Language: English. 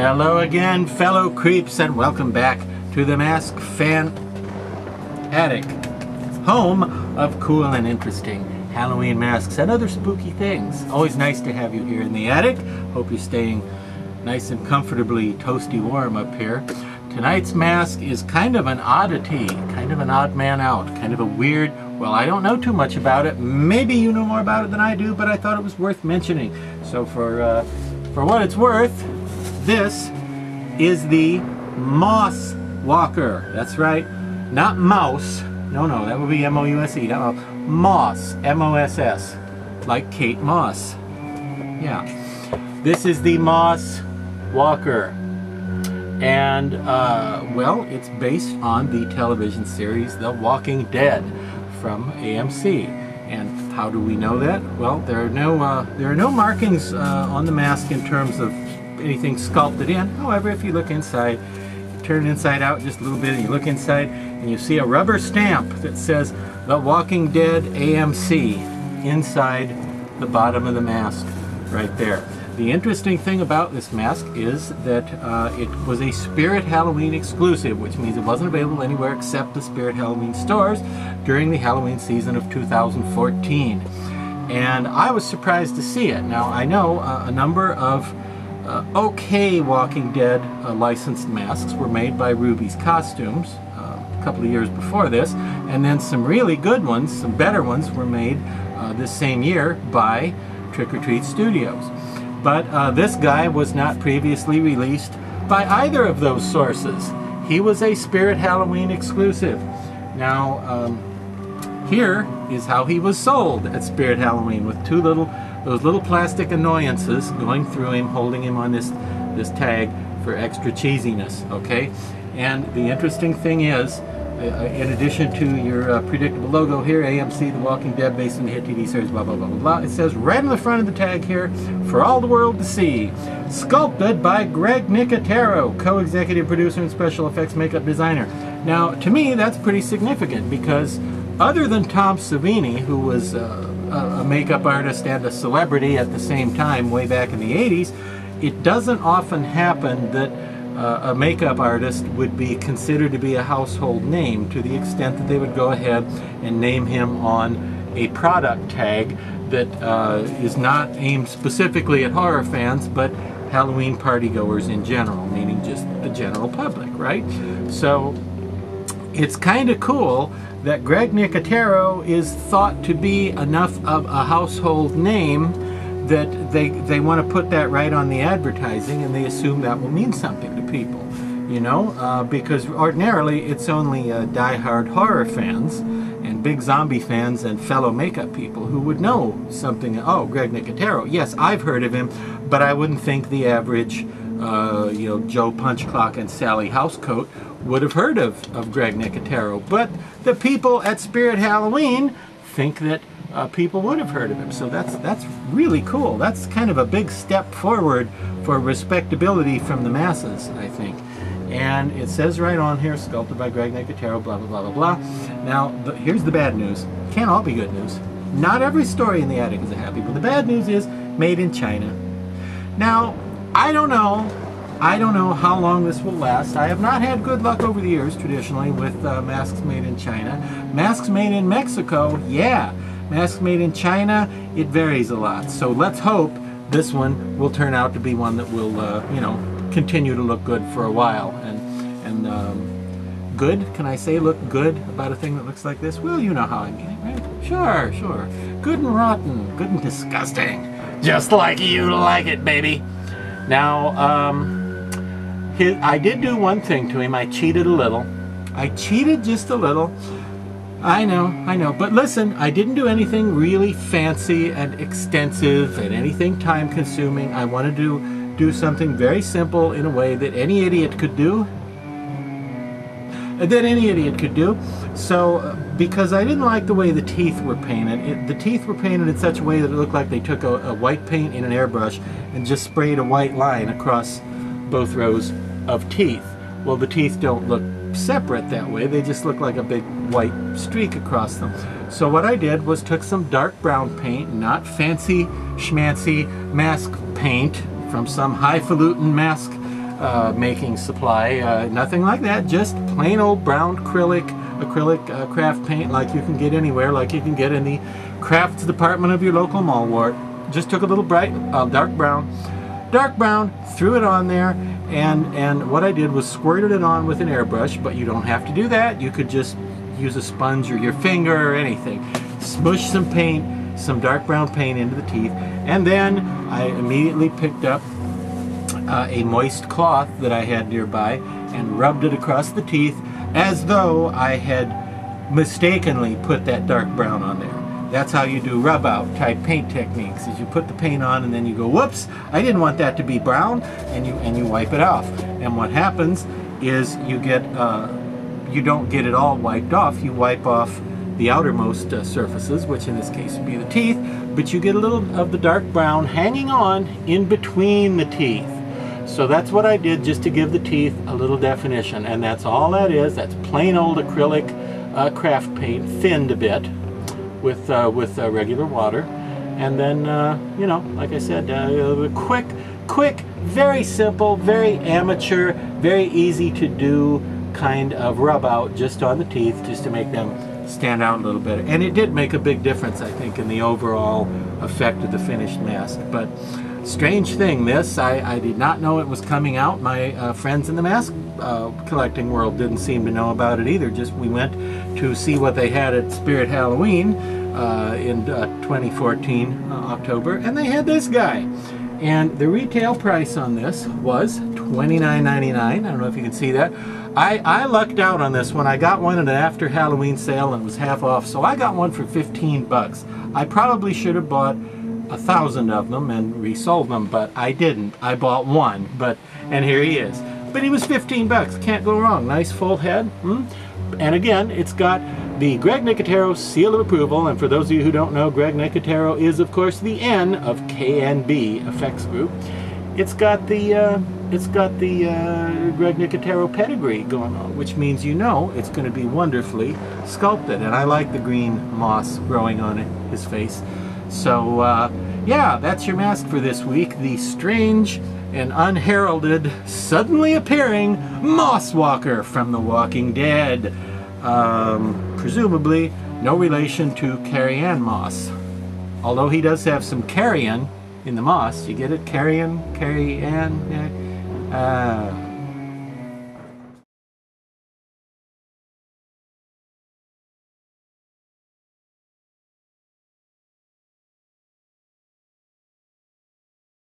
Hello again, fellow creeps, and welcome back to the Mask Fan Attic, home of cool and interesting Halloween masks and other spooky things. Always nice to have you here in the attic. Hope you're staying nice and comfortably toasty warm up here. Tonight's mask is kind of an oddity, kind of an odd man out, kind of a weird, well, I don't know too much about it. Maybe you know more about it than I do, but I thought it was worth mentioning. So for what it's worth, this is the Moss Walker. That's right, not mouse. No, that would be M-O-U-S-E. No, Moss, M-O-S-S, like Kate Moss. Yeah, this is the Moss Walker. And, well, it's based on the television series The Walking Dead from AMC. And how do we know that? Well, there are no markings on the mask in terms of anything sculpted in. However, if you look inside, you turn it inside out just a little bit, and you look inside, and you see a rubber stamp that says The Walking Dead AMC inside the bottom of the mask right there. The interesting thing about this mask is that it was a Spirit Halloween exclusive, which means it wasn't available anywhere except the Spirit Halloween stores during the Halloween season of 2014. And I was surprised to see it. Now, I know a number of okay Walking Dead licensed masks were made by Ruby's Costumes a couple of years before this, and then some really good ones, some better ones, were made this same year by Trick or Treat Studios. But this guy was not previously released by either of those sources. He was a Spirit Halloween exclusive. Now, here is how he was sold at Spirit Halloween, with those little plastic annoyances going through him, holding him on this tag for extra cheesiness, okay? And the interesting thing is, in addition to your predictable logo here, AMC, The Walking Dead, based on the hit TV series, blah, blah, blah, blah, blah, it says right on the front of the tag here, for all the world to see, sculpted by Greg Nicotero, co-executive producer and special effects makeup designer. Now, to me, that's pretty significant, because other than Tom Savini, who was a makeup artist and a celebrity at the same time way back in the 80s, it doesn't often happen that a makeup artist would be considered to be a household name, to the extent that they would go ahead and name him on a product tag that is not aimed specifically at horror fans, but Halloween partygoers in general, meaning just the general public, right? So it's kind of cool that Greg Nicotero is thought to be enough of a household name that they want to put that right on the advertising, and they assume that will mean something to people, you know, because ordinarily it's only die-hard horror fans and big zombie fans and fellow makeup people who would know something. Oh, Greg Nicotero, yes, I've heard of him, but I wouldn't think the average you know, Joe Punchclock and Sally Housecoat would have heard of Greg Nicotero. But the people at Spirit Halloween think that people would have heard of him. So that's really cool. That's kind of a big step forward for respectability from the masses, I think. And it says right on here, sculpted by Greg Nicotero, blah, blah, blah, blah, blah. Now, here's the bad news. Can't all be good news. Not every story in the attic is a happy, but the bad news is made in China. Now, I don't know how long this will last. I have not had good luck over the years, traditionally, with masks made in China. Masks made in Mexico, yeah. Masks made in China, it varies a lot. So let's hope this one will turn out to be one that will, you know, continue to look good for a while. And good, can I say look good about a thing that looks like this? Well, you know how I mean it, right? Sure. Good and rotten, good and disgusting. Just like you like it, baby. Now, I did do one thing to him. I cheated a little. I cheated just a little. I know. But listen, I didn't do anything really fancy and extensive and anything time-consuming. I wanted to do something very simple in a way that any idiot could do. So, because I didn't like the way the teeth were painted. The teeth were painted in such a way that it looked like they took a white paint in an airbrush and just sprayed a white line across both rows of teeth. Well, the teeth don't look separate that way. They just look like a big white streak across them. So what I did was took some dark brown paint, not fancy schmancy mask paint from some highfalutin mask making supply. Nothing like that, just plain old brown acrylic craft paint like you can get anywhere, like you can get in the crafts department of your local mall wart. Just took a little dark brown, threw it on there, and what I did was squirted it on with an airbrush, but you don't have to do that. You could just use a sponge or your finger or anything. Smush some paint, some dark brown paint into the teeth, and then I immediately picked up a moist cloth that I had nearby and rubbed it across the teeth as though I had mistakenly put that dark brown on there. That's how you do rub out type paint techniques, is you put the paint on and then you go, whoops, I didn't want that to be brown, and you wipe it off. And what happens is you don't get it all wiped off. You wipe off the outermost surfaces, which in this case would be the teeth, but you get a little of the dark brown hanging on in between the teeth. So that's what I did, just to give the teeth a little definition, and that's all that is. That's plain old acrylic craft paint, thinned a bit with regular water, and then you know, like I said, quick, very simple, very amateur, very easy to do kind of rub out just on the teeth, just to make them stand out a little bit. And it did make a big difference, I think, in the overall effect of the finished mask. But strange thing, this, I did not know it was coming out. My friends in the mask collecting world didn't seem to know about it either. Just we went to see what they had at Spirit Halloween in 2014 October, and they had this guy. And the retail price on this was $29.99. I don't know if you can see that. I lucked out on this one. I got one at an after Halloween sale and it was half off, so I got one for 15 bucks. I probably should have bought 1,000 of them and resold them, but I didn't. I bought one, and here he is. But he was 15 bucks. Can't go wrong. Nice full head. And again, it's got the Greg Nicotero seal of approval. And for those of you who don't know, Greg Nicotero is, of course, the N of KNB Effects Group. It's got the Greg Nicotero pedigree going on, which means you know it's going to be wonderfully sculpted. And I like the green moss growing on his face. So yeah, that's your mask for this week. The strange and unheralded, suddenly appearing Moss Walker from The Walking Dead. Presumably no relation to Carrie-Anne Moss. Although he does have some carrion in the moss. You get it? Carrion? Carrie-Anne?